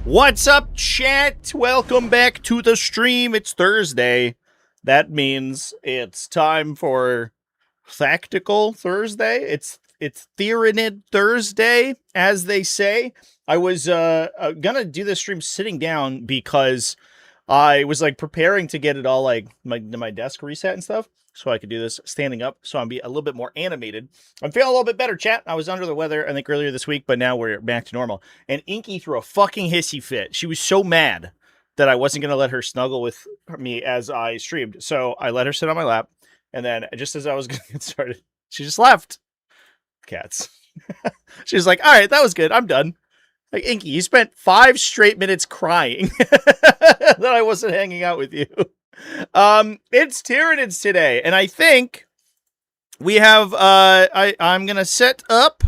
What's up, chat? Welcome back to the stream. It's Thursday. That means it's time for Tactical Thursday. It's Tyranid Thursday, as they say. I was gonna do this stream sitting down because I was like preparing to get it all like my desk reset and stuff, so I could do this standing up, so I'll be a little bit more animated. I'm feeling a little bit better, chat. I was under the weather, I think, earlier this week, but now we're back to normal. And Inky threw a fucking hissy fit. She was so mad that I wasn't going to let her snuggle with me as I streamed. So I let her sit on my lap, and then just as I was going to get started, she just left. Cats. She was like, all right, that was good. I'm done. Like, Inky, you spent 5 straight minutes crying that I wasn't hanging out with you. It's Tyranids today, and I think we have, I'm gonna set up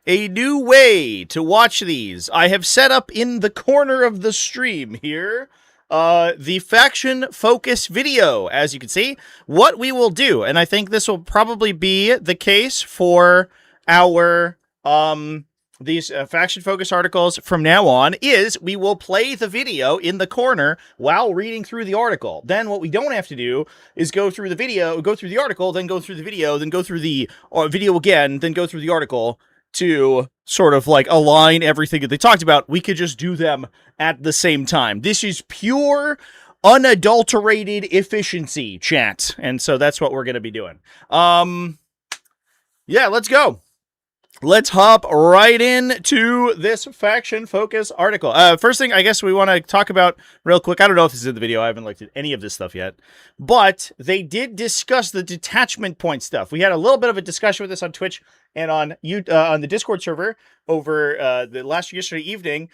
a new way to watch these. I have set up in the corner of the stream here, the faction focus video, as you can see. What we will do, and I think this will probably be the case for our, these faction focus articles from now on, is we will play the video in the corner while reading through the article. Then what we don't have to do is go through the video, go through the article, then go through the video, then go through the video again, then go through the article to sort of like align everything that they talked about. We could just do them at the same time. This is pure, unadulterated efficiency, chat. And so that's what we're going to be doing. Yeah, let's go. Let's hop right into this faction focus article. First thing I guess we want to talk about real quick. I don't know if this is in the video. I haven't looked at any of this stuff yet. But they did discuss the detachment point stuff. We had a little bit of a discussion with this on Twitch and on the Discord server over yesterday evening.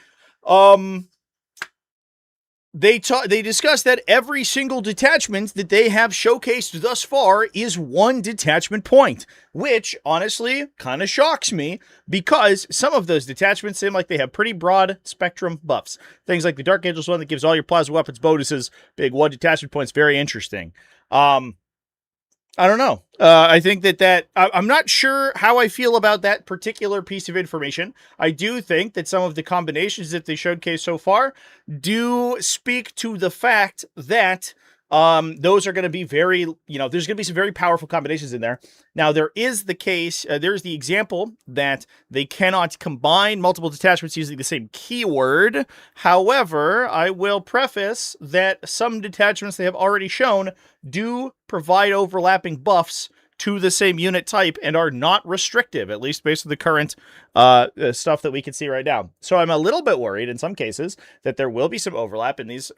They discussed that every single detachment that they have showcased thus far is 1 detachment point, which honestly kind of shocks me because some of those detachments seem like they have pretty broad spectrum buffs. Things like the Dark Angels one that gives all your plasma weapons bonuses, big 1 detachment points, very interesting. I don't know. I think that I'm not sure how I feel about that particular piece of information. I do think that some of the combinations that they showcased so far do speak to the fact that those are going to be very, there's going to be some very powerful combinations in there. Now, there is the case, there's the example that they cannot combine multiple detachments using the same keyword. However, I will preface that some detachments they have already shown do provide overlapping buffs to the same unit type and are not restrictive, at least based on the current stuff that we can see right now. So I'm a little bit worried in some cases that there will be some overlap in these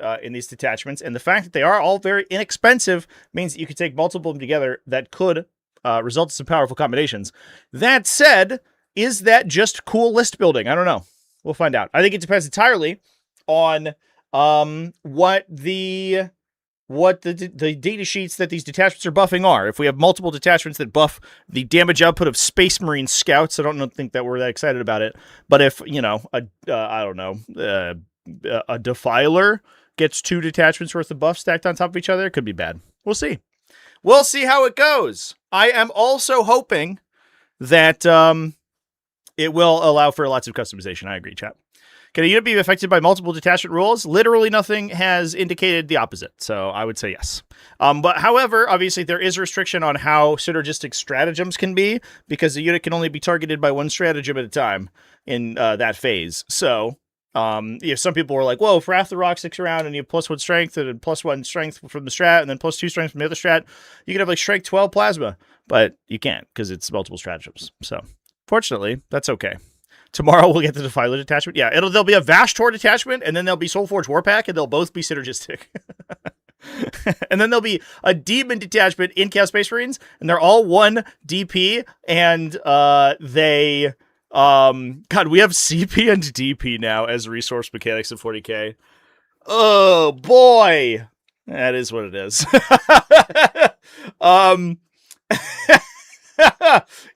detachments, and the fact that they are all very inexpensive means that you could take multiple of them together that could result in some powerful combinations. That said, is that just cool list building? I don't know. We'll find out. I think it depends entirely on what the data sheets that these detachments are buffing are. If we have multiple detachments that buff the damage output of Space Marine Scouts, I don't think that we're that excited about it. But if, a Defiler gets 2 detachments worth of buffs stacked on top of each other, it could be bad. We'll see. We'll see how it goes. I am also hoping that it will allow for lots of customization. I agree, chat. Can a unit be affected by multiple detachment rules? Literally nothing has indicated the opposite, so I would say yes. But however, obviously there is a restriction on how synergistic stratagems can be, because the unit can only be targeted by 1 stratagem at a time in that phase. So, if some people were like, whoa, if Wrath the Rock sticks around and you have +1 strength and +1 strength from the strat and then +2 strength from the other strat, you can have like strength 12 plasma, but you can't because it's multiple stratagems. So, fortunately, that's okay. Tomorrow we'll get the Defiler detachment. Yeah, there'll be a Vashtor detachment, and then there'll be Soulforge Warpack, and they'll both be synergistic. And then there'll be a Demon detachment in Chaos Space Marines, and they're all 1 DP, and they... God, we have CP and DP now as resource mechanics in 40k. Oh, boy! That is what it is.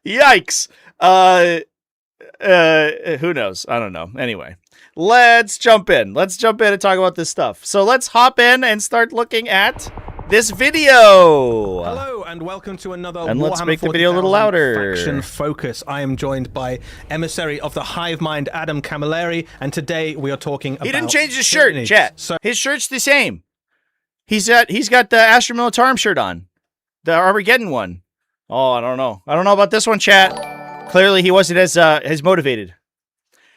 Yikes! Who knows? I don't know. Anyway, let's jump in. Let's jump in and talk about this stuff. So let's hop in and start looking at this video. Hello and welcome to another and Warhammer let's make the video a little louder. Faction Focus. I am joined by emissary of the Hive Mind, Adam Camilleri, and today we are talking about... He didn't change his shirt, Tyranids. chat. So his shirt's the same. He's got the Astra Militarum shirt on. The Armageddon one. Oh, I don't know. I don't know about this one, chat. Clearly he wasn't as motivated.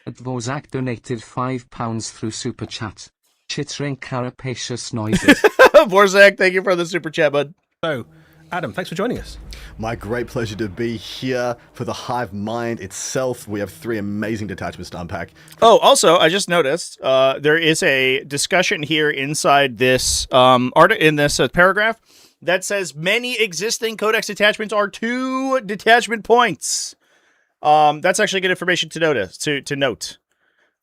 Dvorzak donated £5 through Super Chat. Chittering carapacious noises. Dvorzak, thank you for the super chat, bud. So, Adam, thanks for joining us. My great pleasure to be here for the Hive Mind itself. We have 3 amazing detachments to unpack. Oh, also, I just noticed there is a discussion here inside this paragraph that says many existing Codex detachments are 2 detachment points. That's actually good information to note.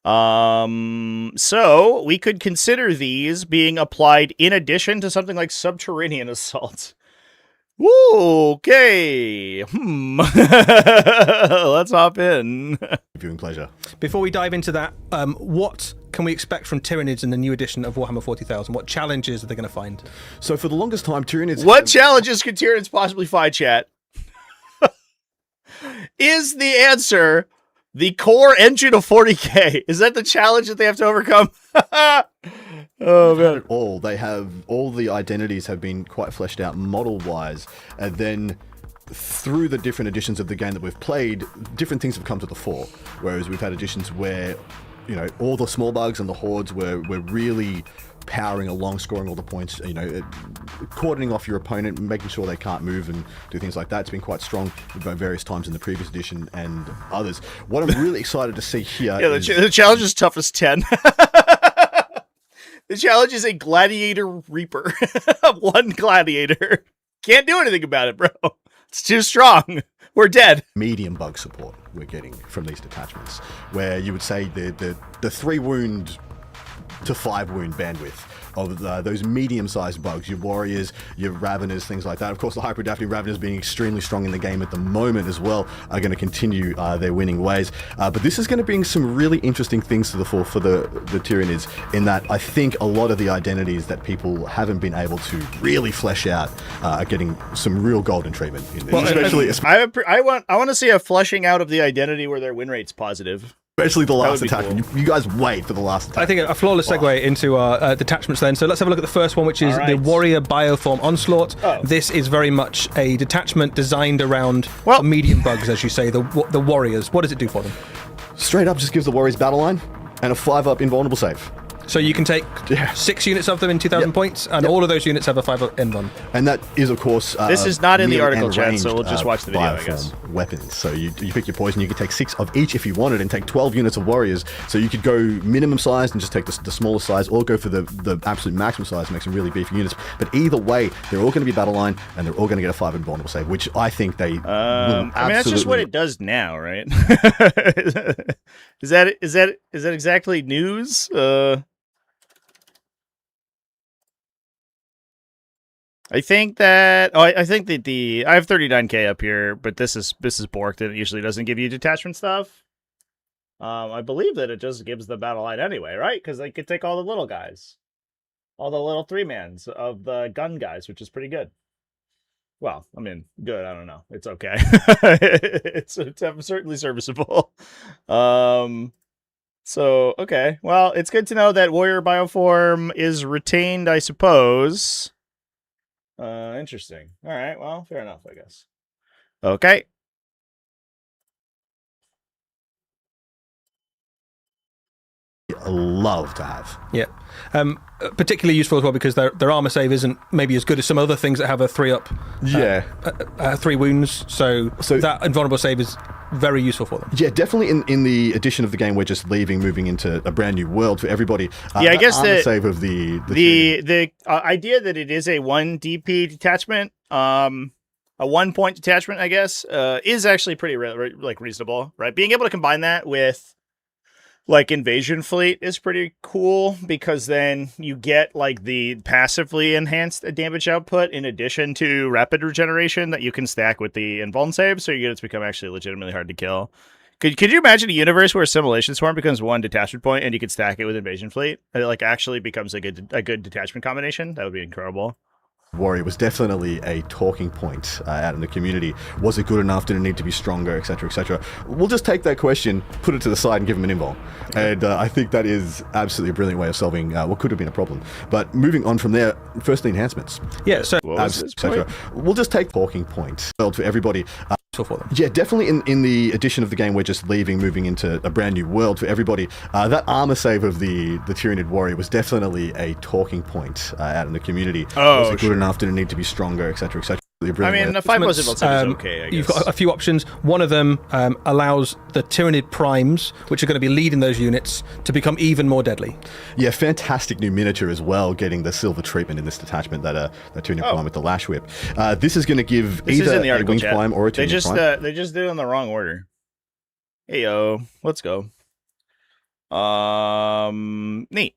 So we could consider these being applied in addition to something like Subterranean Assault. Okay. Let's hop in. Viewing pleasure. Before we dive into that, what can we expect from Tyranids in the new edition of Warhammer 40,000? What challenges are they going to find? So for the longest time, Tyranids... What challenges could Tyranids possibly find, chat? Is the answer the core engine of 40k? Is that the challenge that they have to overcome? Oh man! They have all the identities have been quite fleshed out model-wise, and then through the different editions of the game that we've played, different things have come to the fore. Whereas we've had editions where, you know, all the small bugs and the hordes were really powering along, scoring all the points, you know, cordoning off your opponent, making sure they can't move and do things like that. It's been quite strong by various times in the previous edition and others. What I'm really excited to see here is... the challenge is tough as 10. The challenge is a Gladiator Reaper. 1 Gladiator. Can't do anything about it, bro. It's too strong. We're dead. Medium bug support we're getting from these detachments, where you would say the 3 wound to 5 wound bandwidth of those medium-sized bugs, your warriors, your raveners, things like that. Of course, the Hyperdaphne raveners being extremely strong in the game at the moment as well are going to continue their winning ways. But this is going to bring some really interesting things to the fore for the Tyranids, in that I think a lot of the identities that people haven't been able to really flesh out are getting some real golden treatment in this. I want to see a fleshing out of the identity where their win rate's positive. Especially the last attachment. Cool. You guys wait for the last attachment. I think a flawless segue into our detachments then. So let's have a look at the first one, which is the Warrior Bioform Onslaught. Oh. This is very much a detachment designed around medium bugs, as you say, the warriors. What does it do for them? Straight up just gives the warriors battle line and a 5-up invulnerable save. So you can take 6 units of them in 2,000 points, and all of those units have a 5-up end run. And that is, of course... this is not in the article, chat, so we'll just watch the video, I guess. Weapons. So you pick your poison, you could take 6 of each if you wanted, and take 12 units of warriors. So you could go minimum size and just take the smallest size, or go for the absolute maximum size and make some really beefy units. But either way, they're all going to be battle line, and they're all going to get a 5 invulnerable save, which I think they will absolutely... I mean, that's just what it does now, right? Is that exactly news? I think that I think that I have 39k up here, but this is borked and it usually doesn't give you detachment stuff. I believe that it just gives the battle line anyway, right? Because they could take all the little guys, all the little 3-mans of the gun guys, which is pretty good. Well, I mean, good. I don't know. It's okay. it's certainly serviceable. So okay. Well, it's good to know that Warrior Bioform is retained, I suppose. Interesting. All right. Well, fair enough, I guess. Okay. Love to have. Yeah. Particularly useful as well because their armor save isn't maybe as good as some other things that have a 3-up. 3 wounds. So that invulnerable save is very useful for them. Yeah, definitely in the edition of the game we're just moving into a brand new world for everybody. I guess the save of the idea that it is a 1 DP detachment, a 1-point detachment, I guess, is actually pretty reasonable, right? Being able to combine that with like Invasion Fleet is pretty cool because then you get like the passively enhanced damage output in addition to rapid regeneration that you can stack with the invuln save, so your units become actually legitimately hard to kill. Could you imagine a universe where Assimilation Swarm becomes 1 detachment point and you could stack it with Invasion Fleet? And it like actually becomes a good detachment combination? That would be incredible. Warrior was definitely a talking point out in the community. Was it good enough? Did it need to be stronger, etc., etc.? We'll just take that question, put it to the side, and give them an invuln. And I think that is absolutely a brilliant way of solving what could have been a problem. But moving on from there, firstly, enhancements. Yeah, so etc. We'll just take talking point for everybody. For them. Yeah, definitely in the edition of the game we're just leaving, moving into a brand new world for everybody. That armor save of the Tyranid Warrior was definitely a talking point out in the community. Was it good enough? Did it need to be stronger, etc., etc.? I mean, the 5+ invuln save is okay, I guess. You've got a few options. One of them allows the Tyranid Primes, which are going to be leading those units, to become even more deadly. Yeah, fantastic new miniature as well, getting the silver treatment in this detachment, that Tyranid Prime with the Lash Whip. This is going to give either a Winged Prime or a Tyranid Prime. They just did it in the wrong order. Hey, yo, let's go. Neat.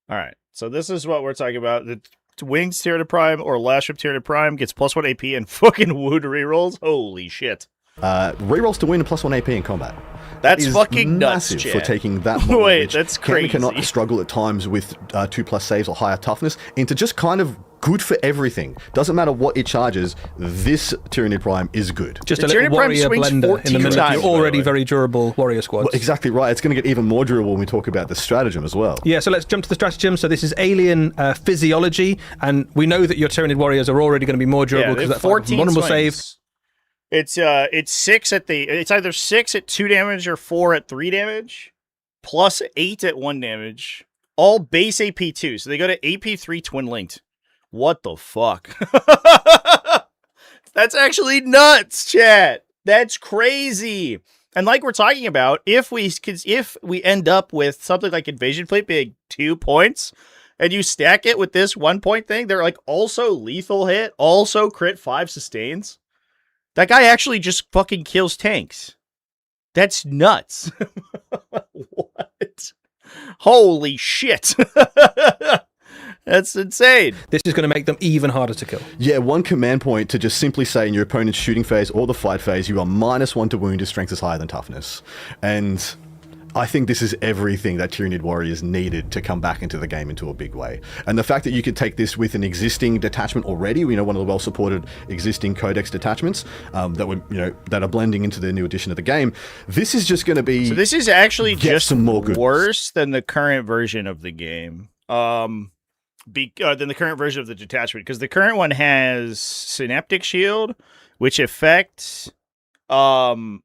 All right, so this is what we're talking about. The Wings Tyranid Prime or Lash Whip Tyranid Prime gets +1 AP and fucking wound rerolls. Holy shit. Rerolls to wound and +1 AP in combat. That's fucking nuts, massive for taking that model, Wait, that's crazy. Cannot struggle at times with 2+ saves or higher toughness into just kind of good for everything. Doesn't matter what it charges, this Tyranid Prime is good. Just a little warrior blender in the middle of your already very durable warrior squads. Well, exactly right. It's going to get even more durable when we talk about the stratagem as well. Yeah, so let's jump to the stratagem. So this is alien physiology, and we know that your Tyranid warriors are already going to be more durable because that 14 vulnerable save. It's 6 at it's either 6 at 2 damage or 4 at 3 damage, +8 at 1 damage. All base AP 2, so they go to AP 3 twin linked. What the fuck? That's actually nuts, chat. That's crazy. And like we're talking about, if we end up with something like Invasion Plate being 2 points, and you stack it with this 1 point thing, they're like also lethal hit, also crit 5 sustains. That guy actually just fucking kills tanks. That's nuts. What? Holy shit. That's insane. This is going to make them even harder to kill. Yeah, 1 command point to just simply say in your opponent's shooting phase or the fight phase, you are -1 to wound if strength is higher than toughness. And I think this is everything that Tyranid Warriors needed to come back into the game into a big way. And the fact that you could take this with an existing detachment already, one of the well-supported existing Codex detachments that are blending into the new edition of the game, this is just going to be... So this is actually just some more worse than the current version of the game. Than the current version of the detachment, because the current one has Synaptic Shield, which affects both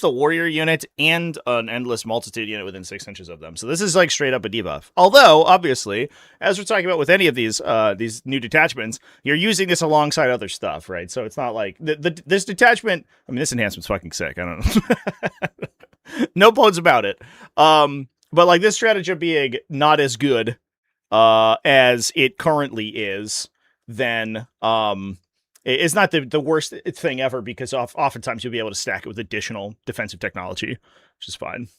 the warrior unit and an endless multitude unit within 6 inches of them. So this is like straight up a debuff. Although, obviously, as we're talking about with any of these new detachments, you're using this alongside other stuff, right? So it's not like this detachment. I mean, this enhancement's fucking sick. I don't know. No bones about it. But like this strategy being not as good as it currently is, then it's not the worst thing ever, because oftentimes you'll be able to stack it with additional defensive technology, which is fine.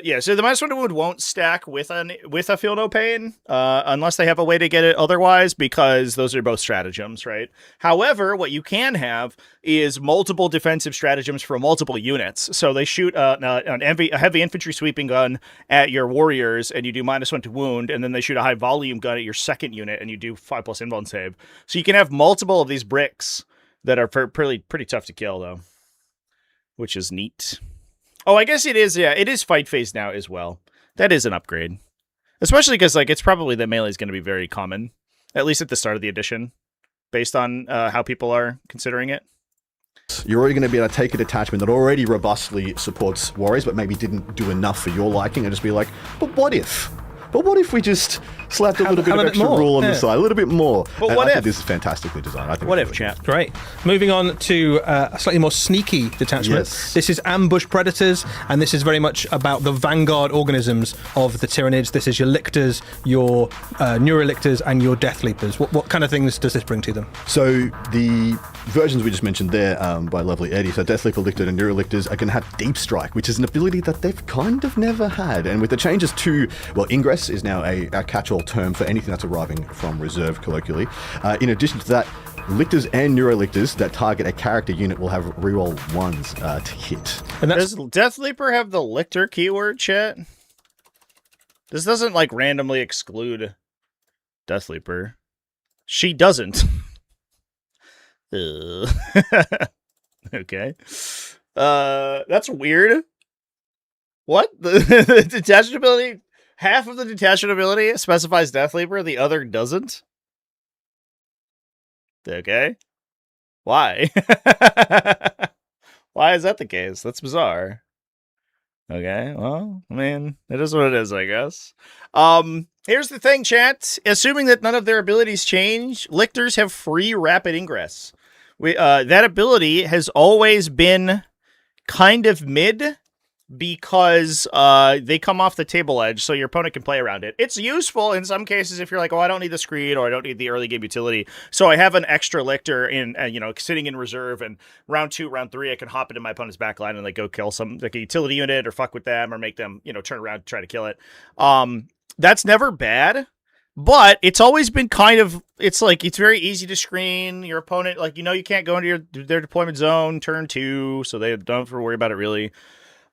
Yeah, so the -1 to wound won't stack with a Feel No Pain, unless they have a way to get it otherwise, because those are both stratagems, right? However, what you can have is multiple defensive stratagems for multiple units. So they shoot a heavy infantry sweeping gun at your warriors, and you do -1 to wound, and then they shoot a high volume gun at your second unit, and you do 5+ invuln save. So you can have multiple of these bricks that are pretty tough to kill, though, which is neat. Oh, I guess it is. Yeah, it is fight phase now as well. That is an upgrade, especially because it's probably that melee is going to be very common, at least at the start of the edition, based on how people are considering it. You're already going to be able to take a detachment that already robustly supports warriors, but maybe didn't do enough for your liking, and just be like, but what if? But what if we just slapped a little bit of extra rule on the side, a little bit more? But what if? This is fantastically designed. I think what if, chat? Great. Moving on to a slightly more sneaky detachment. Yes. This is Ambush Predators, and this is very much about the vanguard organisms of the Tyranids. This is your Lictors, your Neurolictors, and your Death Leapers. What kind of things does this bring to them? So the versions we just mentioned there by lovely Eddie, so Death Leaper, Lictor, and Neurolictors are going to have Deep Strike, which is an ability that they've kind of never had. And with the changes to, Ingress is now a catch-all term for anything that's arriving from reserve, colloquially. In addition to that, Lictors and Neurolictors that target a character unit will have reroll 1s to hit. And does Death Leaper have the Lictor keyword, chat? This doesn't, like, randomly exclude Death Leaper. She doesn't. Okay. That's weird. What? The detachment ability? Half of the detachment ability specifies Death Leaper, the other doesn't? Okay. Why? Why is that the case? That's bizarre. Okay, well, I mean, it is what it is, I guess. Here's the thing, chat. Assuming that none of their abilities change, Lictors have free rapid ingress. That ability has always been kind of mid because they come off the table edge, so your opponent can play around it. It's useful in some cases if you're like, oh, I don't need the screen or I don't need the early game utility, so I have an extra Lictor in, sitting in reserve, and round 2, round 3, I can hop into my opponent's backline and like go kill some like a utility unit or fuck with them or make them, turn around and try to kill it. That's never bad. But it's always been kind of, it's very easy to screen your opponent. Like, you can't go into their deployment zone turn 2, so they don't have to worry about it really.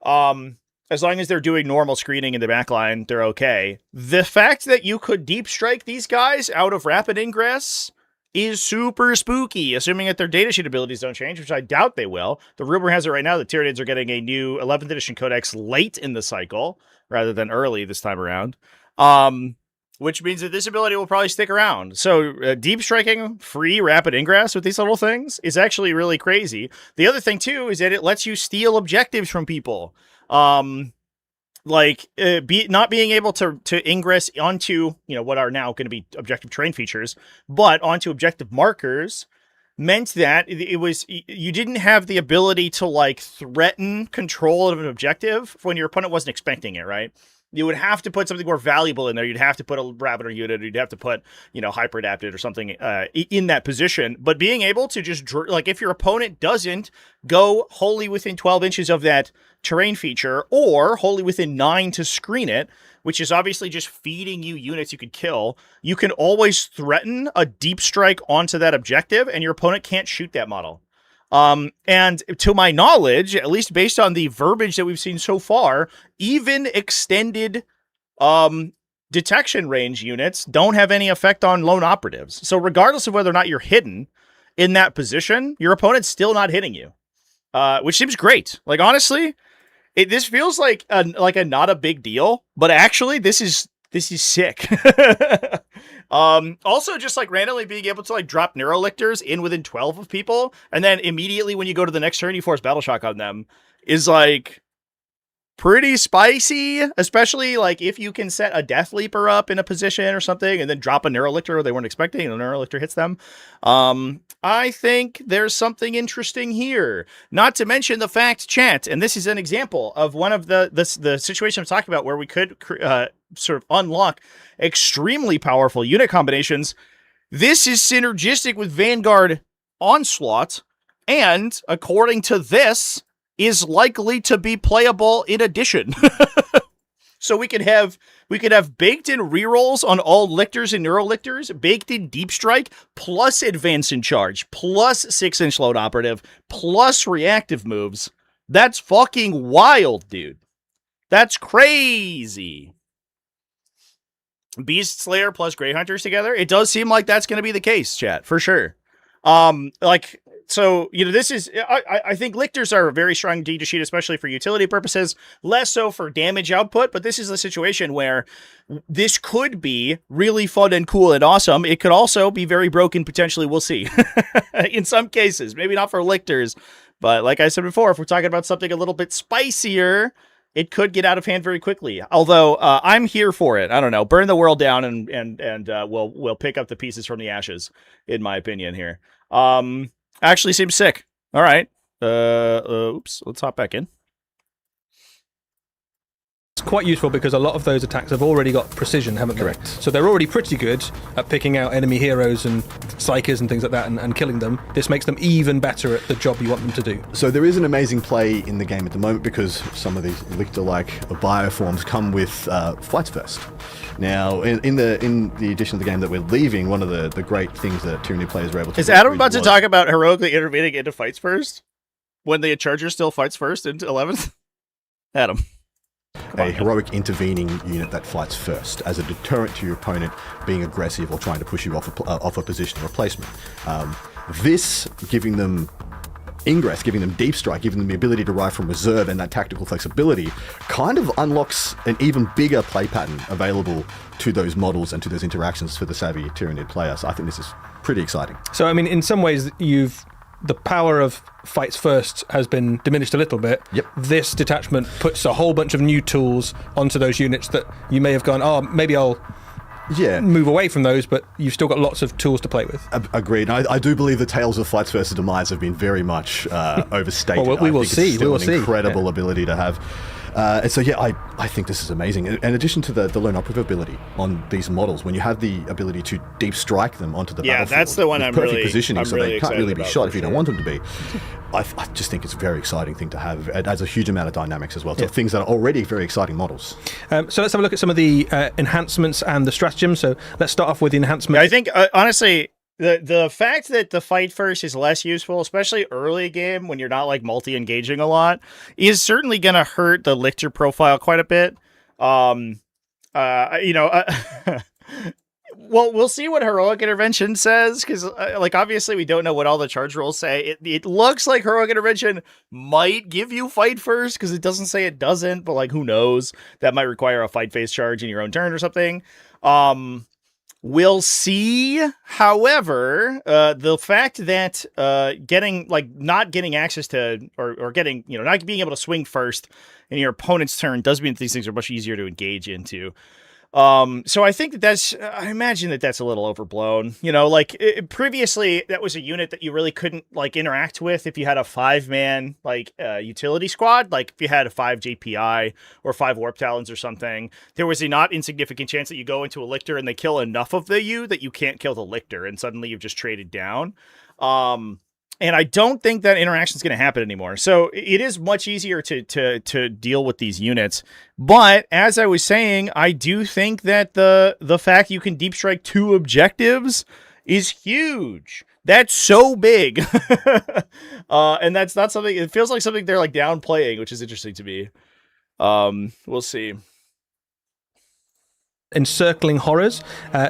As long as they're doing normal screening in the backline, they're okay. The fact that you could deep strike these guys out of rapid ingress is super spooky, assuming that their datasheet abilities don't change, which I doubt they will. The rumor has it right now that Tyranids are getting a new 11th edition codex late in the cycle, rather than early this time around. Which means that this ability will probably stick around. So deep striking free rapid ingress with these little things is actually really crazy. The other thing, too, is that it lets you steal objectives from people. Not being able to ingress onto, what are now going to be objective terrain features, but onto objective markers meant that you didn't have the ability to, like, threaten control of an objective when your opponent wasn't expecting it, right? You would have to put something more valuable in there. You'd have to put a Rabbiter unit, or you'd have to put, hyper adapted or something in that position. But being able to just, if your opponent doesn't go wholly within 12 inches of that terrain feature, or wholly within 9 to screen it, which is obviously just feeding you units you could kill, you can always threaten a deep strike onto that objective, and your opponent can't shoot that model. And to my knowledge, at least based on the verbiage that we've seen so far, even extended detection range units don't have any effect on lone operatives. So regardless of whether or not you're hidden in that position, your opponent's still not hitting you, which seems great. Like, honestly, this feels like a not a big deal, but actually this is sick. Also, just like randomly being able to like drop Neurolictors in within 12 of people, and then immediately when you go to the next turn, you force Battle Shock on them, is like pretty spicy, especially like if you can set a Death Leaper up in a position or something and then drop a Neurolictor they weren't expecting and a Neurolictor hits them. I think there's something interesting here. Not to mention the fact, chat, and this is an example of one of the situation I'm talking about where we could sort of unlock extremely powerful unit combinations. This is synergistic with Vanguard Onslaught, and according to this, is likely to be playable in addition. So we could have baked-in rerolls on all Lictors and Neurolictors, baked-in Deep Strike, plus Advance in Charge, plus 6-inch load operative, plus reactive moves. That's fucking wild, dude. That's crazy. Beast Slayer plus Grey Hunters together? It does seem like that's going to be the case, chat, for sure. So, this is, I think Lictors are a very strong data sheet, especially for utility purposes, less so for damage output, but this is a situation where this could be really fun and cool and awesome. It could also be very broken, potentially, we'll see. In some cases, maybe not for Lictors, but like I said before, if we're talking about something a little bit spicier, it could get out of hand very quickly. Although I'm here for it. I don't know. Burn the world down and we'll pick up the pieces from the ashes, in my opinion here. Actually seems sick. All right. Oops. Let's hop back in. quite useful because a lot of those attacks have already got precision, haven't they? Correct. So they're already pretty good at picking out enemy heroes and psychers and things like that and killing them. This makes them even better at the job you want them to do. So there is an amazing play in the game at the moment because some of these Lictor-like bioforms come with fights first. Now, in the edition of the game that we're leaving, one of the great things that Tyranid players were able to... Is Adam about to talk about heroically intervening into fights first? When the Charger still fights first into 11th? Adam. A heroic intervening unit that fights first as a deterrent to your opponent being aggressive or trying to push you off a position of replacement. This giving them ingress, giving them deep strike, giving them the ability to ride from reserve and that tactical flexibility kind of unlocks an even bigger play pattern available to those models and to those interactions for the savvy Tyranid player. So I think this is pretty exciting. So I mean, in some ways, the power of fights first has been diminished a little bit. Yep. This detachment puts a whole bunch of new tools onto those units that you may have gone, oh, maybe I'll move away from those, but you've still got lots of tools to play with. Agreed. I do believe the tales of fights versus demise have been very much overstated. Well, we will see. It's still an incredible ability to have. And so, I think this is amazing. In addition to the lone operative ability on these models, when you have the ability to deep strike them onto the battlefield, that's the one perfect positioning, so really they can't really be shot if you don't want them to be. I just think it's a very exciting thing to have. It adds a huge amount of dynamics as well to things that are already very exciting models. So let's have a look at some of the enhancements and the stratagem. So let's start off with the enhancement. I think, honestly... The fact that the fight first is less useful, especially early game when you're not like multi-engaging a lot, is certainly going to hurt the Lictor profile quite a bit. Well, we'll see what Heroic Intervention says, because obviously we don't know what all the charge rules say. It looks like Heroic Intervention might give you fight first, because it doesn't say it doesn't, but who knows? That might require a fight phase charge in your own turn or something. We'll see. However, the fact that not getting access to or getting, not being able to swing first in your opponent's turn does mean that these things are much easier to engage into. So I think I imagine that's a little overblown. Previously that was a unit that you really couldn't interact with if you had a 5-man utility squad. Like if you had a 5 JPI or 5 Warp Talons or something, there was a not insignificant chance that you go into a Lictor and they kill enough of you that you can't kill the Lictor, and suddenly you've just traded down. And I don't think that interaction is going to happen anymore. So it is much easier to deal with these units. But as I was saying, I do think that the fact you can deep strike 2 objectives is huge. That's so big. And that's not something, it feels like something they're downplaying, which is interesting to me. We'll see. Encircling Horrors.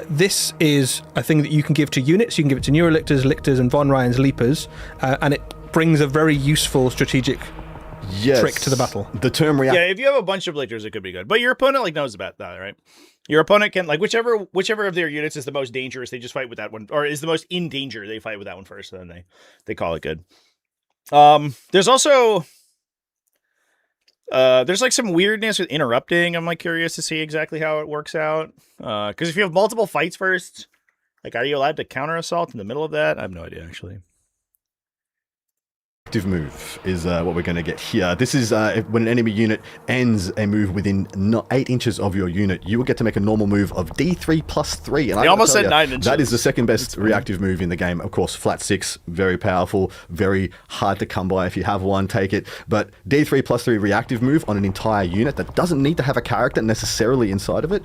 This is a thing that you can give to units. You can give it to Neurolictors, Lictors, and Von Ryan's Leapers, and it brings a very useful strategic trick to the battle. The term Yeah, if you have a bunch of Lictors, it could be good. But your opponent knows about that, right? Your opponent can whichever of their units is the most dangerous, they just fight with that one, or is the most in danger, they fight with that one first, and then they call it good. There's also there's some weirdness with interrupting. I'm curious to see exactly how it works out. Because if you have multiple fights first, are you allowed to counter assault in the middle of that? I have no idea, actually. Active move is what we're going to get here. This is when an enemy unit ends a move within 8 inches of your unit, you will get to make a normal move of D3 plus 3. And I almost said 9 inches. That is the second best reactive move in the game. Of course, flat 6, very powerful, very hard to come by. If you have one, take it. But D3 plus 3 reactive move on an entire unit that doesn't need to have a character necessarily inside of it,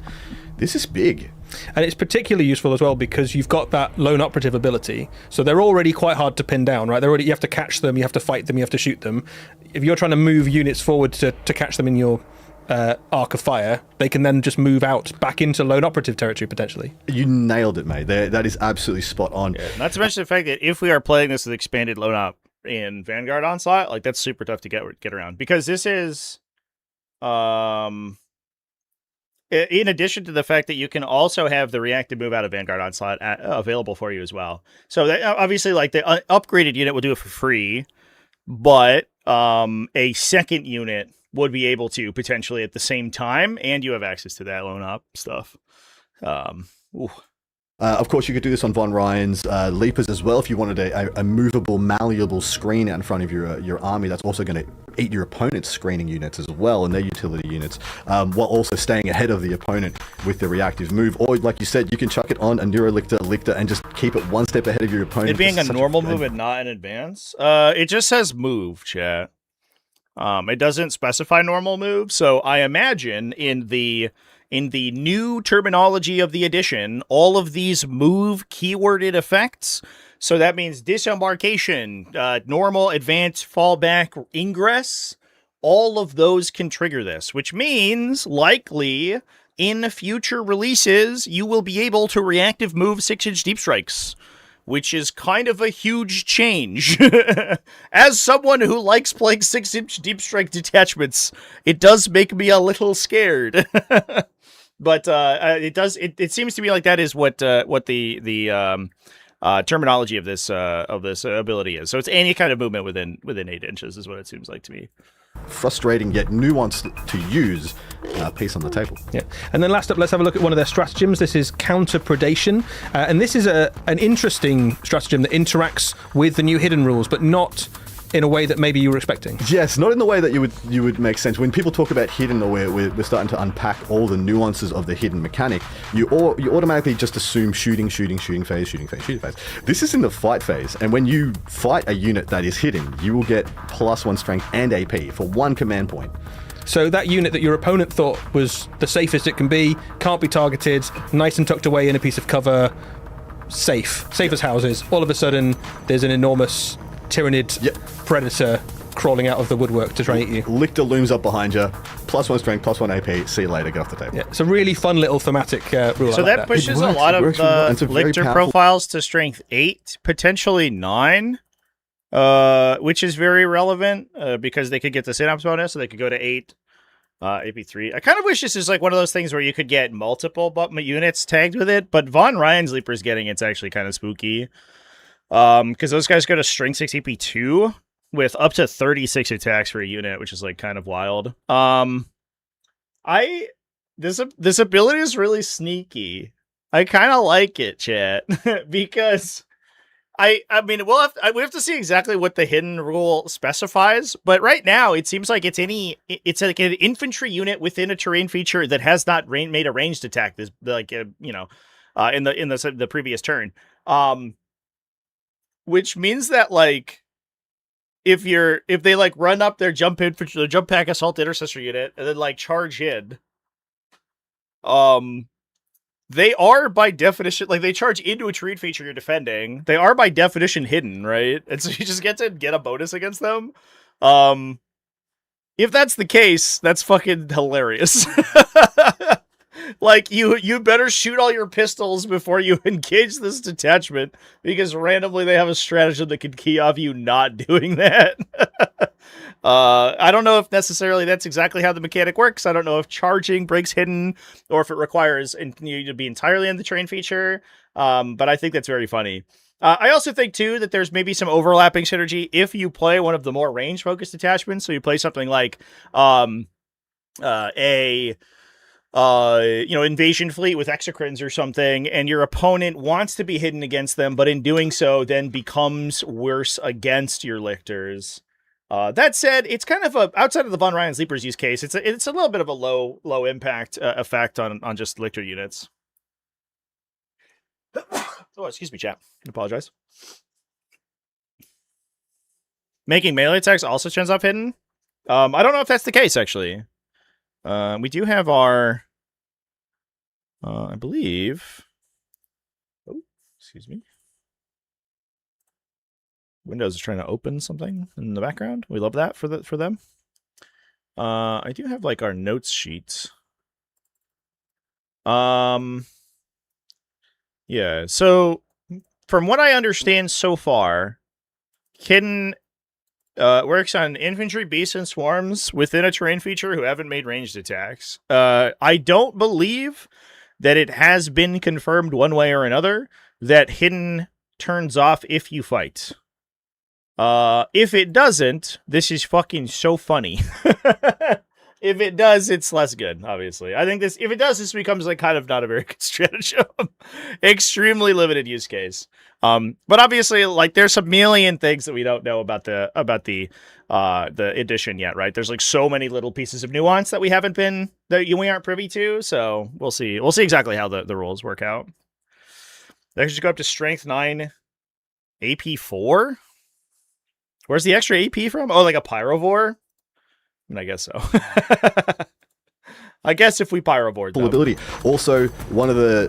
this is big. And it's particularly useful as well because you've got that lone operative ability. So they're already quite hard to pin down, right? You have to catch them, you have to fight them, you have to shoot them. If you're trying to move units forward to catch them in your arc of fire, they can then just move out back into lone operative territory potentially. You nailed it, mate. That is absolutely spot on. Yeah, not to mention the fact that if we are playing this with expanded lone op in Vanguard Onslaught, that's super tough to get around, because this is in addition to the fact that you can also have the reactive move out of Vanguard Onslaught available for you as well. So that, obviously, the upgraded unit will do it for free, but a second unit would be able to potentially at the same time, and you have access to that lone op stuff. Of course, you could do this on Von Ryan's Leapers as well if you wanted a movable, malleable screen out in front of your army. That's also going to eat your opponent's screening units as well and their utility units, while also staying ahead of the opponent with the reactive move. Or, like you said, you can chuck it on a Neurolictor and just keep it one step ahead of your opponent. It being a normal move and not in advance. It just says move, chat. It doesn't specify normal move, so I imagine in the new terminology of the edition, all of these move keyworded effects. So that means disembarkation, normal, advance, fallback, ingress. All of those can trigger this, which means likely in future releases you will be able to reactive move 6-inch deep strikes, which is kind of a huge change. As someone who likes playing 6-inch deep strike detachments, it does make me a little scared. But it seems to me like that is what the terminology of this ability is. So it's any kind of movement within 8 inches is what it seems like to me. Frustrating yet nuanced to use piece on the table. Yeah, and then last up, let's have a look at one of their stratagems. This is counter predation, and this is an interesting stratagem that interacts with the new hidden rules, but not in a way that maybe you were expecting. Yes, not in the way that you would make sense. When people talk about hidden, or we're starting to unpack all the nuances of the hidden mechanic, you automatically just assume shooting phase. This is in the fight phase, and when you fight a unit that is hidden, you will get +1 strength and AP for 1 command point. So that unit that your opponent thought was the safest it can be, can't be targeted, nice and tucked away in a piece of cover, safe as houses. All of a sudden, there's an enormous Tyranid predator crawling out of the woodwork to try and eat you. Lictor looms up behind you, +1 strength, +1 AP, see you later, get off the table. Yeah, it's a really fun little thematic rule. So that pushes a lot of the Lictor profiles to strength 8, potentially 9, which is very relevant because they could get the synapse bonus, so they could go to 8, AP3. I kind of wish this is like one of those things where you could get multiple units tagged with it, but Von Ryan's Leaper's getting it's actually kind of spooky. Because those guys go to strength 6 AP2 with up to 36 attacks for a unit, which is like kind of wild. This ability is really sneaky. I kind of like it, chat, because I mean we have to see exactly what the hidden rule specifies, but right now it seems like it's like an infantry unit within a terrain feature that has not made a ranged attack. This in the previous turn. Which means that, like, if they like run up their jump pack assault intercessor unit and then like charge in, they are by definition, like, they charge into a terrain feature you're defending. They are by definition hidden, right? And so you just get to get a bonus against them. If that's the case, that's fucking hilarious. Like, you better shoot all your pistols before you engage this detachment, because randomly they have a stratagem that can key off you not doing that. I don't know if necessarily that's exactly how the mechanic works. I don't know if charging breaks hidden, or if it requires you to be entirely in the terrain feature, but I think that's very funny. I also think, too, that there's maybe some overlapping synergy if you play one of the more range-focused detachments, so you play something like invasion fleet with exocrines or something, and your opponent wants to be hidden against them, but in doing so then becomes worse against your lictors. That said, it's kind of outside of the Von Ryan's Leapers use case, it's a little bit of a low impact effect on just lictor units. Oh, excuse me, chat. I apologize. Making melee attacks also turns off hidden. I don't know if that's the case, actually. We do have our, I believe. Oh, excuse me. Windows is trying to open something in the background. We love that for them. I do have like our notes sheet. Yeah. So from what I understand so far, Hidden works on infantry, beasts, and swarms within a terrain feature who haven't made ranged attacks. I don't believe that it has been confirmed one way or another that Hidden turns off if you fight. If it doesn't, this is fucking so funny. If it does, it's less good, obviously. I think if it does, this becomes like kind of not a very good stratagem. Extremely limited use case. But obviously, like there's a million things that we don't know about the edition yet, right? There's like so many little pieces of nuance that we aren't privy to. So we'll see. We'll see exactly how the rules work out. They should go up to strength 9, AP 4. Where's the extra AP from? Oh, like a pyrovore? I mean, I guess so. I guess if we pyroboard full ability. Also, one of the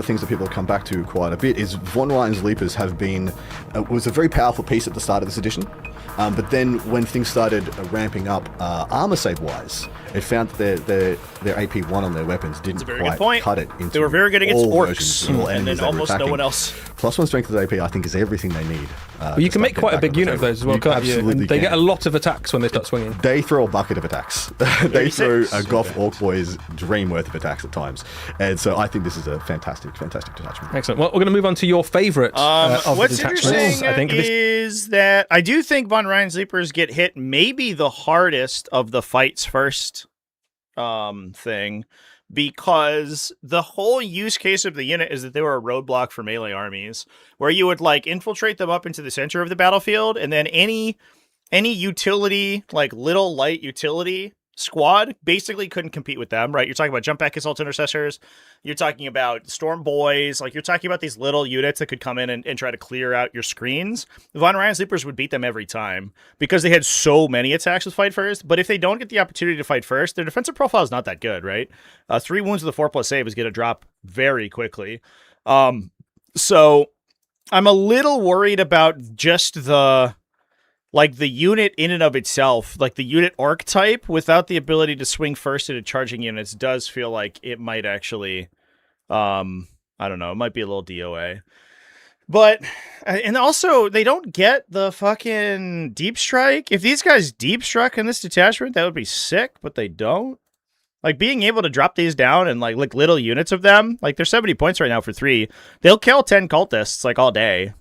things that people have come back to quite a bit is Von Ryan's Leapers have been was a very powerful piece at the start of this edition. But then when things started ramping up armor save wise, it found that their AP 1 on their weapons didn't quite cut it into. They were very good against orcs, and then almost no one else. +1 strength of AP, I think, is everything they need. Well, you can make quite a big unit of those as well, can't you? And they get a lot of attacks when they start swinging. They throw a bucket of attacks. They throw a Goth Orc Boy's dream worth of attacks at times. And so I think this is a fantastic detachment. Excellent. Well, we're going to move on to your favourite of what's the detachments. Interesting I think is that I do think Von Ryan's Leapers get hit maybe the hardest of the fights first thing, because the whole use case of the unit is that they were a roadblock for melee armies, where you would like infiltrate them up into the center of the battlefield, and then any utility, like little light utility squad, basically couldn't compete with them, right? You're talking about jump back assault intercessors, you're talking about storm boys, like you're talking about these little units that could come in and try to clear out your screens. Von Ryan's Leapers would beat them every time because they had so many attacks with fight first. But if they don't get the opportunity to fight first, their defensive profile is not that good, right? 3 wounds with a 4+ save is going to drop very quickly. So I'm a little worried about just the unit in and of itself, like the unit archetype without the ability to swing first into charging units does feel like it might actually, I don't know, it might be a little DOA. But, and also, they don't get the fucking deep strike. If these guys deep struck in this detachment, that would be sick, but they don't. Like, being able to drop these down and, like little units of them, like, they're 70 points right now for 3. They'll kill 10 cultists, like, all day.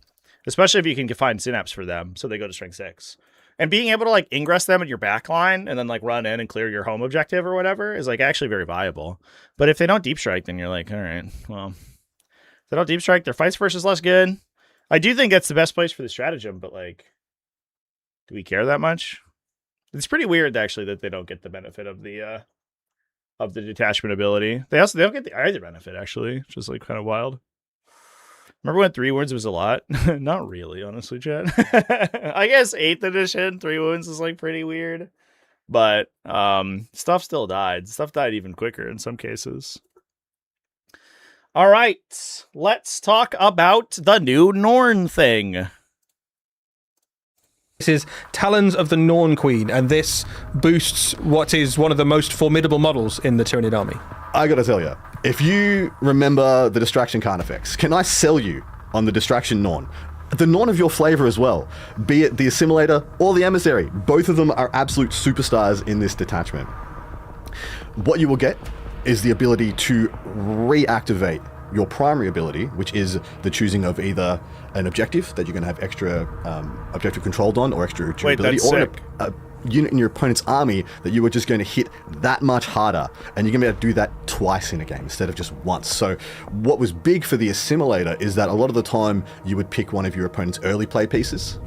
Especially if you can find synapse for them, so they go to strength 6. And being able to, like, ingress them at your back line and then, like, run in and clear your home objective or whatever is, like, actually very viable. But if they don't deep strike, then you're like, all right, well, if they don't deep strike, their fights first is less good. I do think that's the best place for the stratagem, but, like, do we care that much? It's pretty weird, actually, that they don't get the benefit of the detachment ability. They don't get the either benefit, actually, which is, like, kind of wild. Remember when 3 wounds was a lot? Not really, honestly, Chad. I guess 8th edition, 3 wounds is like pretty weird. But stuff still died. Stuff died even quicker in some cases. All right, let's talk about the new Norn thing. This is Talons of the Norn Queen, and this boosts what is one of the most formidable models in the Tyranid army. I gotta tell you, if you remember the distraction card effects, can I sell you on the distraction Norn? The Norn of your flavor as well, be it the Assimilator or the Emissary. Both of them are absolute superstars in this detachment. What you will get is the ability to reactivate your primary ability, which is the choosing of either an objective that you're going to have extra objective controlled on or extra durability, or a unit in your opponent's army that you are just going to hit that much harder, and you're going to be able to do that twice in a game instead of just once. So what was big for the Assimilator is that a lot of the time you would pick one of your opponent's early play pieces,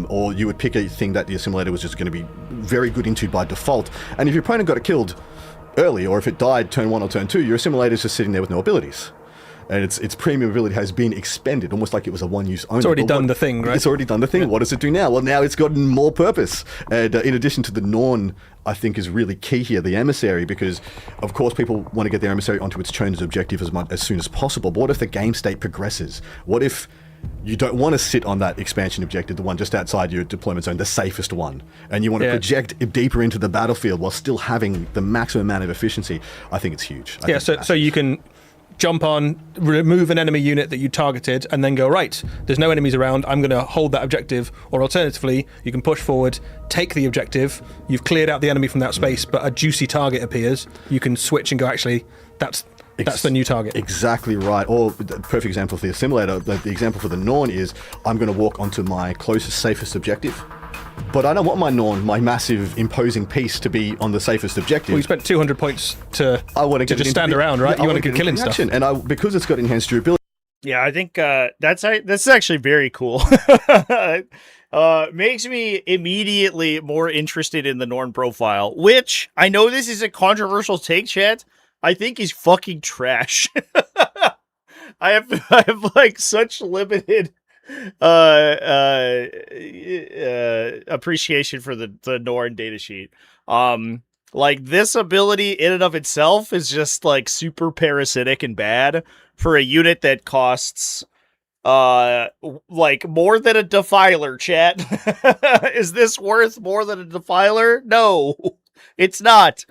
or you would pick a thing that the Assimilator was just going to be very good into by default, and if your opponent got it killed early, or if it died turn 1 or turn 2, your Assimilator is just sitting there with no abilities. And its premium ability has been expended, almost like it was a one-use only. It's already done the thing, right? It's already done the thing. Yeah. What does it do now? Well, now it's gotten more purpose. And in addition to the Norn, I think is really key here, the Emissary, because, of course, people want to get their Emissary onto its chosen objective as soon as possible. But what if the game state progresses? What if you don't want to sit on that expansion objective, the one just outside your deployment zone, the safest one, and you want to project deeper into the battlefield while still having the maximum amount of efficiency? I think it's huge. So you can jump on, remove an enemy unit that you targeted, and then go, right, there's no enemies around, I'm going to hold that objective. Or alternatively, you can push forward, take the objective, you've cleared out the enemy from that space, but a juicy target appears, you can switch and go, actually, that's the new target. Exactly right. Or the perfect example for the Assimilator, the example for the Norn is, I'm going to walk onto my closest, safest objective, But I don't want my Norn, my massive, imposing piece, to be on the safest objective. Well, you spent 200 points to just stand around, right? Yeah, you want to get killing stuff. And because it's got enhanced durability. Yeah, I think this is actually very cool. Makes me immediately more interested in the Norn profile, which I know this is a controversial take, chat. I think is fucking trash. I have like such limited appreciation for the Norn datasheet. Like this ability in and of itself is just like super parasitic and bad for a unit that costs like more than a defiler, chat. Is this worth more than a defiler? No, it's not.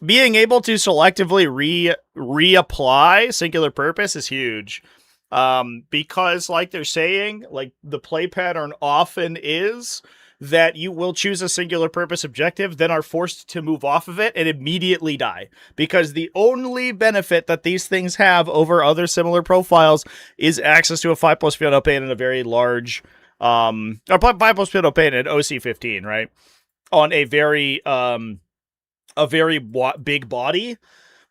Being able to selectively reapply singular purpose is huge. Because like they're saying, like the play pattern often is that you will choose a singular purpose objective, then are forced to move off of it and immediately die. Because the only benefit that these things have over other similar profiles is access to a 5+ field pain and a very large, or 5+ field pain and OC-15, right? On a very big body.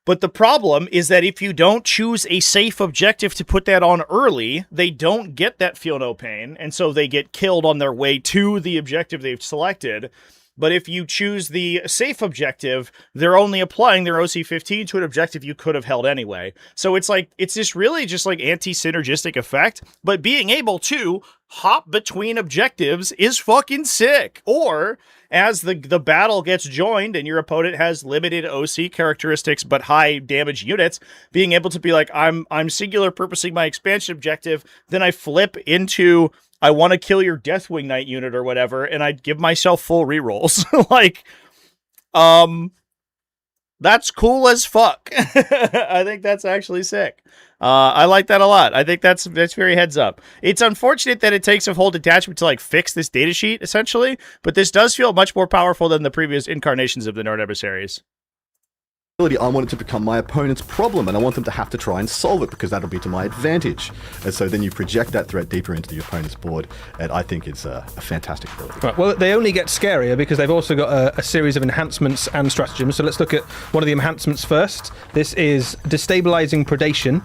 But the problem is that if you don't choose a safe objective to put that on early, they don't get that feel no pain, and so they get killed on their way to the objective they've selected. But if you choose the safe objective, they're only applying their OC-15 to an objective you could have held anyway. So it's like, it's this really just like anti-synergistic effect, but being able to hop between objectives is fucking sick. Or as the battle gets joined and your opponent has limited OC characteristics but high damage units, being able to be like, I'm singular purposing my expansion objective, then I flip into I want to kill your Deathwing Knight unit or whatever, and I'd give myself full rerolls. Like, that's cool as fuck. I think that's actually sick. I like that a lot. I think that's very heads up. It's unfortunate that it takes a whole detachment to like fix this datasheet, essentially, but this does feel much more powerful than the previous incarnations of the Norn emissaries. I want it to become my opponent's problem, and I want them to have to try and solve it because that'll be to my advantage. And so then you project that threat deeper into the opponent's board, and I think it's a fantastic ability. Right, well, they only get scarier because they've also got a series of enhancements and stratagems. So let's look at one of the enhancements first. This is Destabilizing Predation.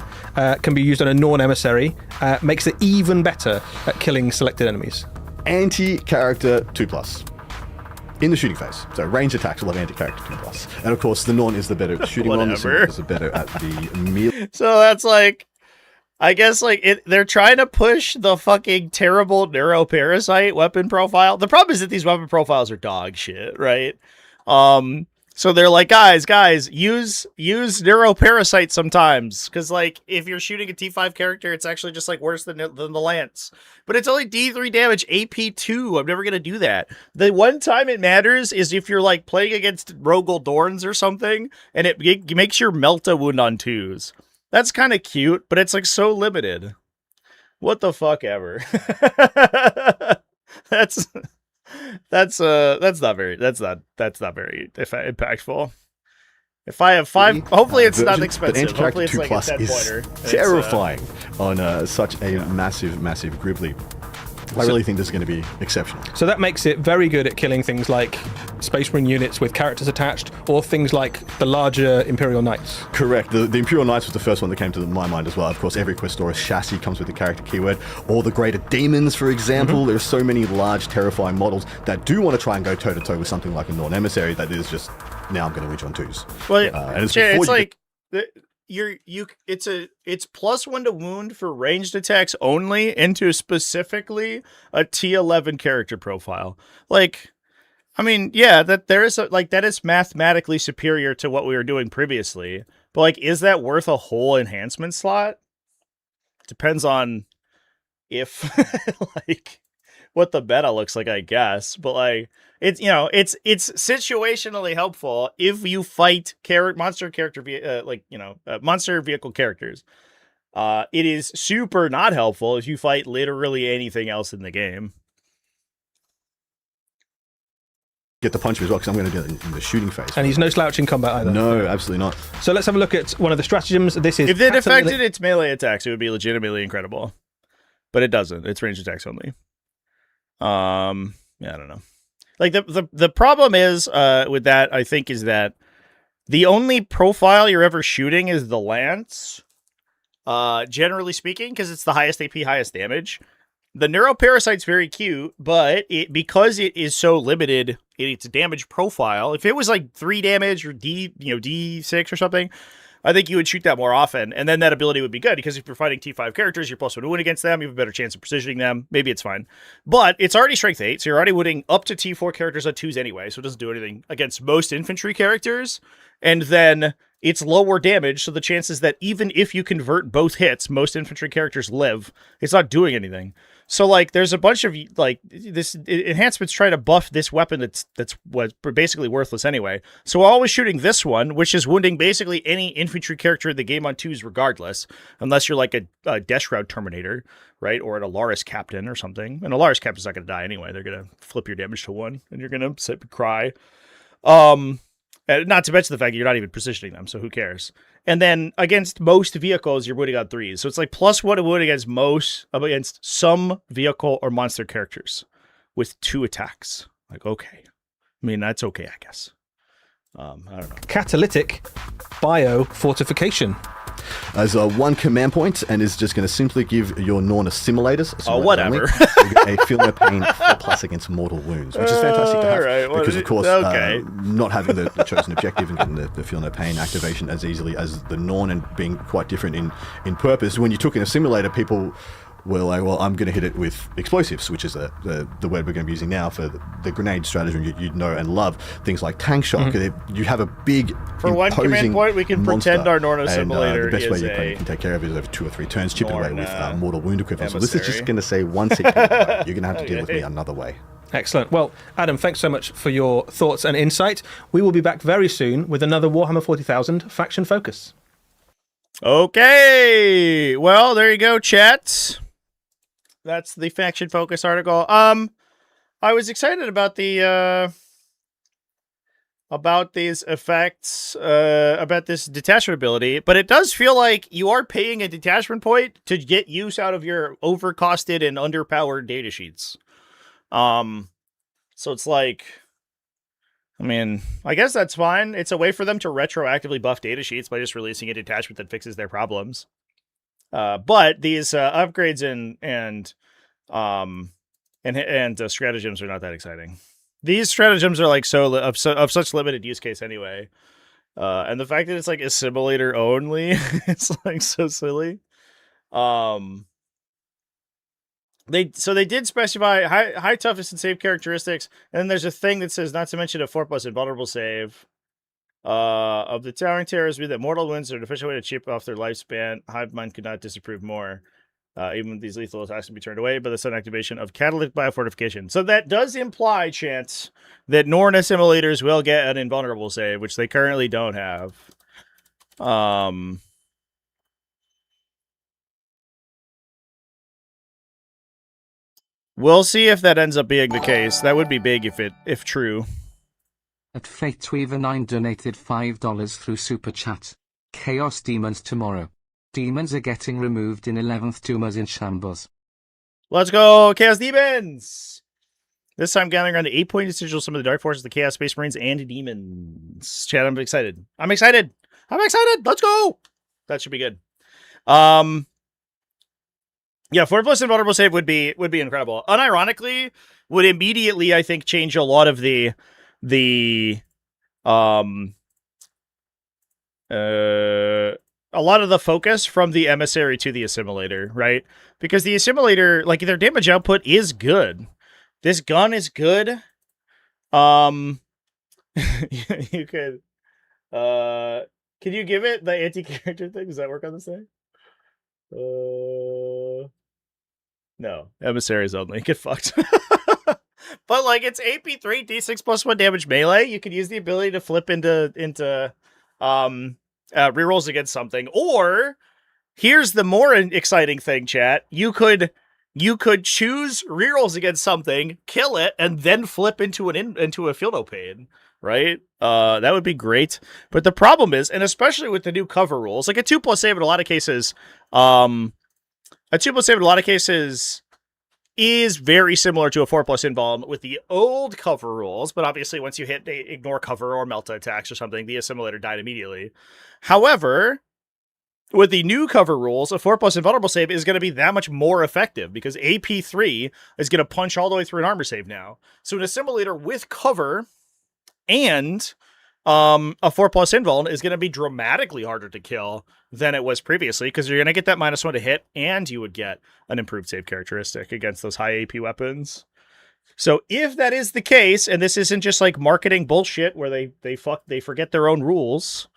Can be used on a Norn emissary. Makes it even better at killing selected enemies. Anti-character 2+. In the shooting phase. So range attacks will have anti-character 2+. And of course, the Norn is the better at shooting one, the Norn is the better at the melee. So that's like, I guess like they're trying to push the fucking terrible neuroparasite weapon profile. The problem is that these weapon profiles are dog shit, right? So they're like, guys, use neuroparasite sometimes. Because, like, if you're shooting a T5 character, it's actually just, like, worse than the Lance. But it's only D3 damage, AP2. I'm never going to do that. The one time it matters is if you're, like, playing against Rogel Dorns or something, and it makes your melt a wound on 2s. That's kind of cute, but it's, like, so limited. What the fuck ever. That's not very impactful. If I have 5, hopefully it's not expensive. Hopefully it's like a 10-pointer. Terrifying on such a massive group leap. I really think this is going to be exceptional. So that makes it very good at killing things like Space Marine units with characters attached, or things like the larger Imperial Knights. Correct. The Imperial Knights was the first one that came to my mind as well. Of course, every Questoris chassis comes with the character keyword. Or the Greater Demons, for example. There's so many large, terrifying models that do want to try and go toe-to-toe with something like a Norn Emissary that is just, now I'm going to reach on 2s. Well, and it's like... It's +1 to wound for ranged attacks only into specifically a T11 character profile. Like, I mean, yeah, that is mathematically superior to what we were doing previously. But like, is that worth a whole enhancement slot? Depends on if like what the meta looks like, I guess. But like, it's situationally helpful if you fight monster vehicle characters. It is super not helpful if you fight literally anything else in the game. Get the punch as well, because I'm going to do it in the shooting phase. And he's no slouch in combat either. No, absolutely not. So let's have a look at one of the stratagems. This is, if it affected its melee attacks, it would be legitimately incredible. But it doesn't. It's range attacks only. I don't know. Like the problem is with that, I think, is that the only profile you're ever shooting is the lance. Generally speaking, because it's the highest AP, highest damage. The neuroparasite's very cute, but because it is so limited in its damage profile, if it was like 3 damage or D6 or something, I think you would shoot that more often, and then that ability would be good, because if you're fighting T5 characters, you're +1 to win against them, you have a better chance of precisioning them, maybe it's fine. But it's already strength 8, so you're already winning up to T4 characters on 2s anyway, so it doesn't do anything against most infantry characters, and then it's lower damage, so the chances that even if you convert both hits, most infantry characters live, it's not doing anything. So, like, there's a bunch of, like, this enhancements try to buff this weapon that's basically worthless anyway. So we're always shooting this one, which is wounding basically any infantry character in the game on 2s regardless, unless you're like a Death Shroud Terminator, right? Or an Alaris Captain or something. And Alaris Captain's not going to die anyway. They're going to flip your damage to 1, and you're going to sit and cry. Not to mention the fact that you're not even positioning them, so who cares? And then against most vehicles, you're wounding on 3s. So it's like +1 to wound against some vehicle or monster characters with 2 attacks. Like, okay. I mean, that's okay, I guess. I don't know. Catalytic biofortification. As one command point, and is just going to simply give your Norn assimilators. Whatever. A feel no pain 4+ against mortal wounds, which is fantastic to have. Right. Because, of course, not having the chosen objective and getting the feel no pain activation as easily as the Norn, and being quite different in purpose. When you took in a simulator, people were like, well, I'm going to hit it with explosives, which is the word we're going to be using now for the grenade strategy you'd know and love. Things like tank shock. You have a big, for one command point, we can pretend our Norn assimilator the best way you can take care of it is over 2 or 3 turns, chip away with mortal wound equivalent. So this is just going to say one CP. You're going to have to deal with me another way. Excellent. Well, Adam, thanks so much for your thoughts and insight. We will be back very soon with another Warhammer 40,000 faction focus. Okay. Well, there you go, chat. That's the faction focus article. I was excited about these effects, about this detachment ability, but it does feel like you are paying a detachment point to get use out of your overcosted and underpowered data sheets. So it's like, I mean, I guess that's fine. It's a way for them to retroactively buff data sheets by just releasing a detachment that fixes their problems. But these upgrades and stratagems are not that exciting. These stratagems are like of such limited use case anyway. And the fact that it's like assimilator only, it's like so silly. They did specify high toughness and save characteristics, and then there's a thing that says not to mention a 4+ invulnerable save. Of the towering terrors, that mortal wounds are an efficient way to chip off their lifespan. Hive mind could not disapprove more. Even with these lethal attacks can be turned away by the sudden activation of catalytic biofortification. So that does imply, chance, that Norn assimilators will get an invulnerable save, which they currently don't have. We'll see if that ends up being the case. That would be big if true. At Fate Weaver 9 donated $5 through Super Chat. Chaos Demons tomorrow. Demons are getting removed in 11th Tumors in Shambles. Let's go, Chaos Demons! This time gathering around the 8-point sigil some of the Dark Forces, the Chaos Space Marines, and Demons. Chad, I'm excited. I'm excited! Let's go! That should be good. Yeah, 4+ invulnerable save would be incredible. Unironically, would immediately, I think, change a lot of the a lot of the focus from the emissary to the assimilator, right? Because the assimilator, like, their damage output is good. This gun is good. You could can you give it the anti-character thing? Does that work on this thing? No, emissaries only. Get fucked. But like, it's AP3 D6 +1 damage melee. You could use the ability to flip into rerolls against something. Or here's the more exciting thing, chat. You could choose rerolls against something, kill it, and then flip into a field no pain. Right? That would be great. But the problem is, and especially with the new cover rules, like a 2+ save in a lot of cases, is very similar to a 4+ invuln with the old cover rules, but obviously once you hit ignore cover or melta attacks or something, the assimilator died immediately. However, with the new cover rules, a 4+ invulnerable save is going to be that much more effective because AP3 is going to punch all the way through an armor save now. So an assimilator with cover and a 4+ invuln is going to be dramatically harder to kill than it was previously because you're going to get that -1 to hit and you would get an improved save characteristic against those high AP weapons. So if that is the case, and this isn't just like marketing bullshit where they forget their own rules,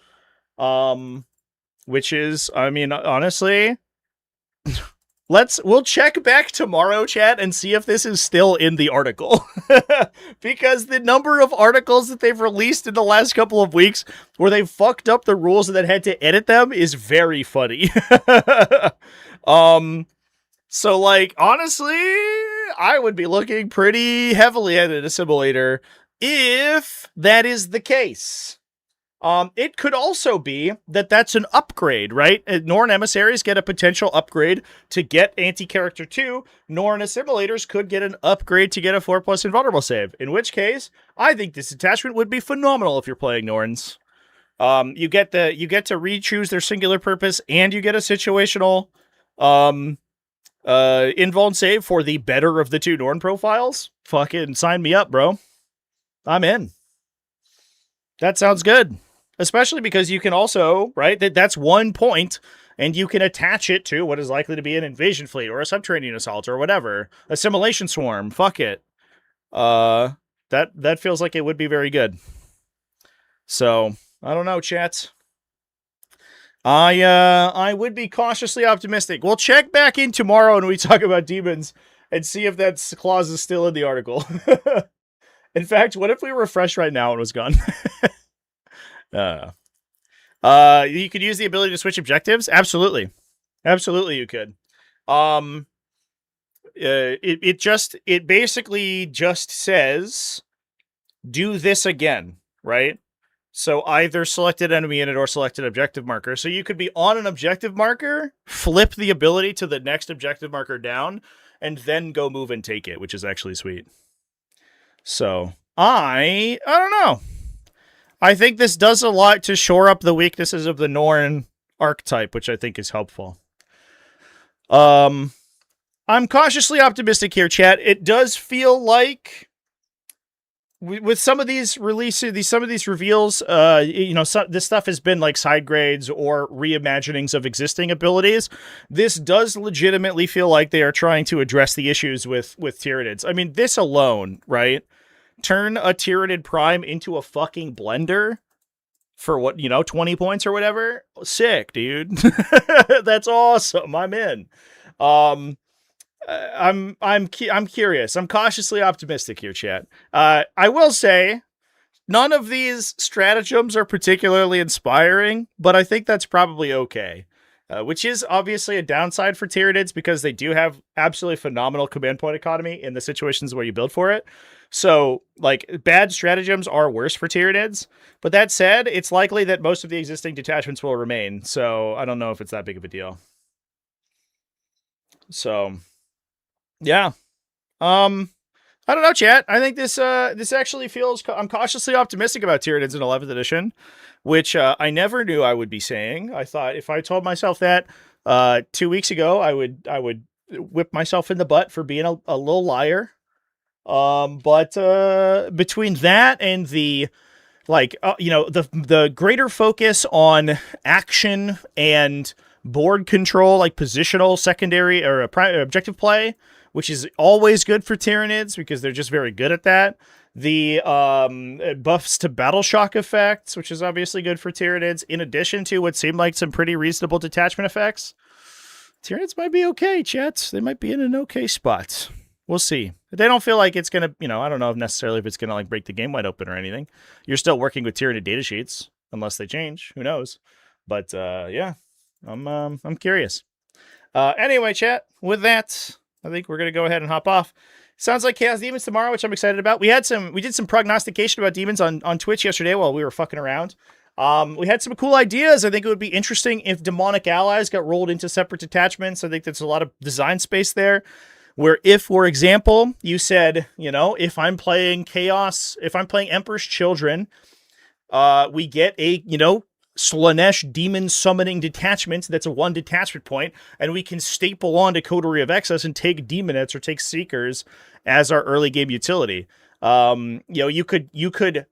which is, I mean, honestly, we'll check back tomorrow, chat, and see if this is still in the article. Because the number of articles that they've released in the last couple of weeks where they've fucked up the rules and then had to edit them is very funny. So, like, honestly, I would be looking pretty heavily at an assimilator if that is the case. It could also be that that's an upgrade, right? Norn emissaries get a potential upgrade to get anti-character 2. Norn assimilators could get an upgrade to get a 4+ invulnerable save. In which case, I think this attachment would be phenomenal if you're playing Norns. You get to re-choose their singular purpose, and you get a situational invuln save for the better of the two Norn profiles. Fucking sign me up, bro. I'm in. That sounds good. Especially because you can also, right, that's 1 point, and you can attach it to what is likely to be an invasion fleet or a subterranean assault or whatever. Assimilation swarm. Fuck it. That feels like it would be very good. So, I don't know, chat. I would be cautiously optimistic. We'll check back in tomorrow when we talk about demons and see if that clause is still in the article. In fact, what if we refresh right now and it was gone? You could use the ability to switch objectives. Absolutely you could. It basically just says do this again, right? So either selected enemy unit or selected objective marker. So you could be on an objective marker, flip the ability to the next objective marker down, and then go move and take it, which is actually sweet. So I don't know. I think this does a lot to shore up the weaknesses of the Norn archetype, which I think is helpful. I'm cautiously optimistic here, chat. It does feel like with some of these releases, some of these reveals, this stuff has been like side grades or reimaginings of existing abilities. This does legitimately feel like they are trying to address the issues with Tyranids. I mean, this alone, right? Turn a Tyranid Prime into a fucking blender for 20 points or whatever. Sick, dude. That's awesome. I'm in. I'm curious. I'm cautiously optimistic here, chat. I will say none of these stratagems are particularly inspiring, but I think that's probably okay. Which is obviously a downside for Tyranids because they do have absolutely phenomenal command point economy in the situations where you build for it. So, like, bad stratagems are worse for Tyranids. But that said, it's likely that most of the existing detachments will remain. So, I don't know if it's that big of a deal. So, yeah. I don't know, chat. I think this actually feels... I'm cautiously optimistic about Tyranids in 11th edition, which I never knew I would be saying. I thought if I told myself that 2 weeks ago, I would whip myself in the butt for being a little liar. But between that and the the greater focus on action and board control, like positional secondary or objective play, which is always good for Tyranids because they're just very good at that. The buffs to battle shock effects, which is obviously good for Tyranids, in addition to what seemed like some pretty reasonable detachment effects. Tyranids might be okay, chat. They might be in an okay spot. We'll see. They don't feel like it's going to, I don't know necessarily if it's going to like break the game wide open or anything. You're still working with Tyranid datasheets unless they change. Who knows? But yeah, I'm curious. Anyway, chat, with that, I think we're going to go ahead and hop off. Sounds like Chaos Demons tomorrow, which I'm excited about. We did some prognostication about demons on Twitch yesterday while we were fucking around. We had some cool ideas. I think it would be interesting if demonic allies got rolled into separate detachments. I think there's a lot of design space there. where if, for example, you said, you know, if I'm playing Chaos, if I'm playing Emperor's Children, we get a, you know, Slanesh demon summoning detachment that's a 1 detachment point, and we can staple on to Coterie of Excess and take Demonettes or take Seekers as our early game utility. You know, you could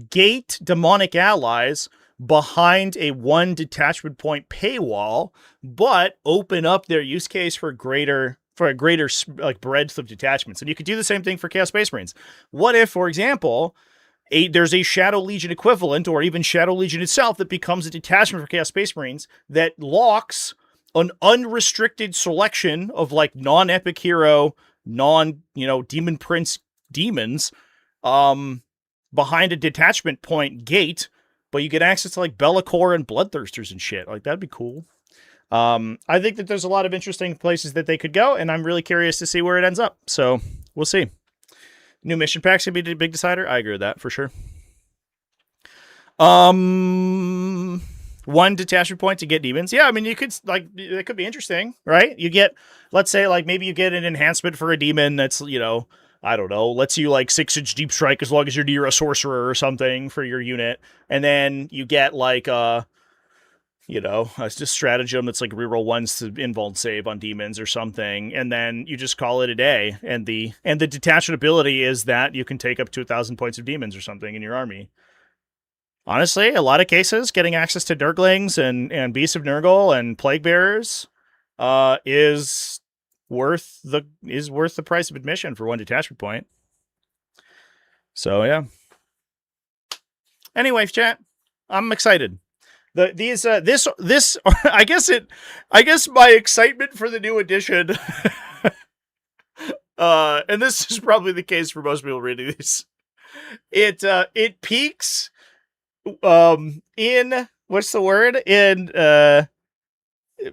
gate demonic allies behind a 1 detachment point paywall, but open up their use case for a greater like breadth of detachments. And you could do the same thing for Chaos Space Marines. What if, for example, there's a Shadow Legion equivalent, or even Shadow Legion itself, that becomes a detachment for Chaos Space Marines that locks an unrestricted selection of like non-epic hero, Demon Prince demons, behind a detachment point gate, but you get access to like Be'lakor and Bloodthirsters and shit. Like, that'd be cool. I think that there's a lot of interesting places that they could go, and I'm really curious to see where it ends up. So we'll see. New mission packs could be a big decider. I agree with that for sure. 1 detachment point to get demons. Yeah, I mean, you could, like, it could be interesting, right? You get, let's say, like, maybe you get an enhancement for a demon that's, you know, I don't know, lets you, like, 6-inch deep strike as long as you're near a sorcerer or something for your unit. And then you get, like, you know, it's just stratagem that's like reroll 1s to invuln save on demons or something, and then you just call it a day. And the detachment ability is that you can take up to 1,000 points of demons or something in your army. Honestly, a lot of cases, getting access to Dirglings and Beasts of Nurgle and Plague Bearers is worth the price of admission for 1 detachment point. So yeah. Anyway, chat, I'm excited. This I guess my excitement for the new edition, and this is probably the case for most people reading these. It peaks in what's the word, in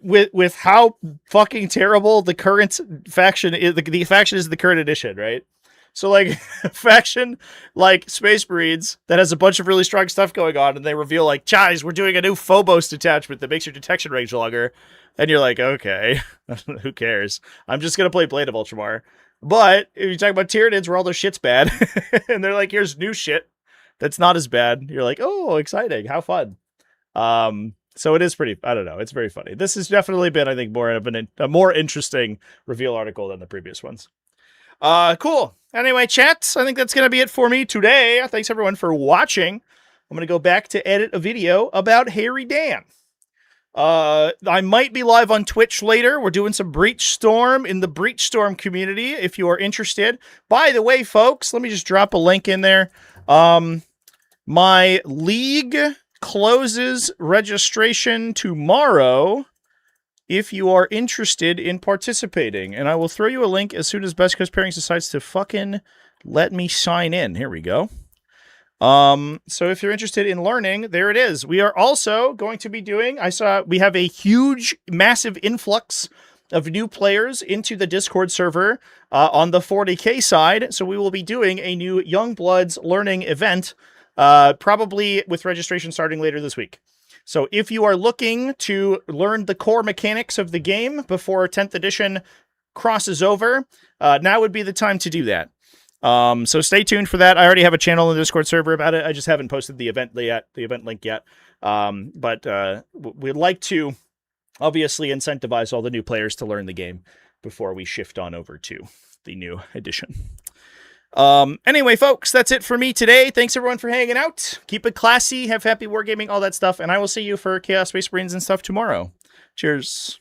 with how fucking terrible the current faction is. The faction is the current edition, right? So, like, faction like Space Marines that has a bunch of really strong stuff going on, and they reveal, like, guys, we're doing a new Phobos detachment that makes your detection range longer. And you're like, okay, who cares? I'm just going to play Blade of Ultramar. But if you talk about Tyranids where all their shit's bad, and they're like, here's new shit that's not as bad, you're like, oh, exciting, how fun. So it is pretty, I don't know, it's very funny. This has definitely been, I think, a more interesting reveal article than the previous ones. Cool. Anyway, chat, I think that's going to be it for me today. Thanks, everyone, for watching. I'm going to go back to edit a video about Harry Dan. I might be live on Twitch later. We're doing some Breachstorm in the Breachstorm community, if you are interested. By the way, folks, let me just drop a link in there. My league closes registration tomorrow, if you are interested in participating. And I will throw you a link as soon as Best Coast Pairings decides to fucking let me sign in. Here we go. So if you're interested in learning, there it is. We are also going to be doing, we have a huge, massive influx of new players into the Discord server on the 40K side. So we will be doing a new Young Bloods learning event, probably with registration starting later this week. So if you are looking to learn the core mechanics of the game before 10th edition crosses over, now would be the time to do that. So stay tuned for that. I already have a channel in the Discord server about it. I just haven't posted the event link yet. But we'd like to obviously incentivize all the new players to learn the game before we shift on over to the new edition. Anyway, folks, that's it for me today. Thanks everyone for hanging out. Keep it classy, have happy wargaming, all that stuff, and I will see you for Chaos Space Marines and stuff tomorrow. Cheers.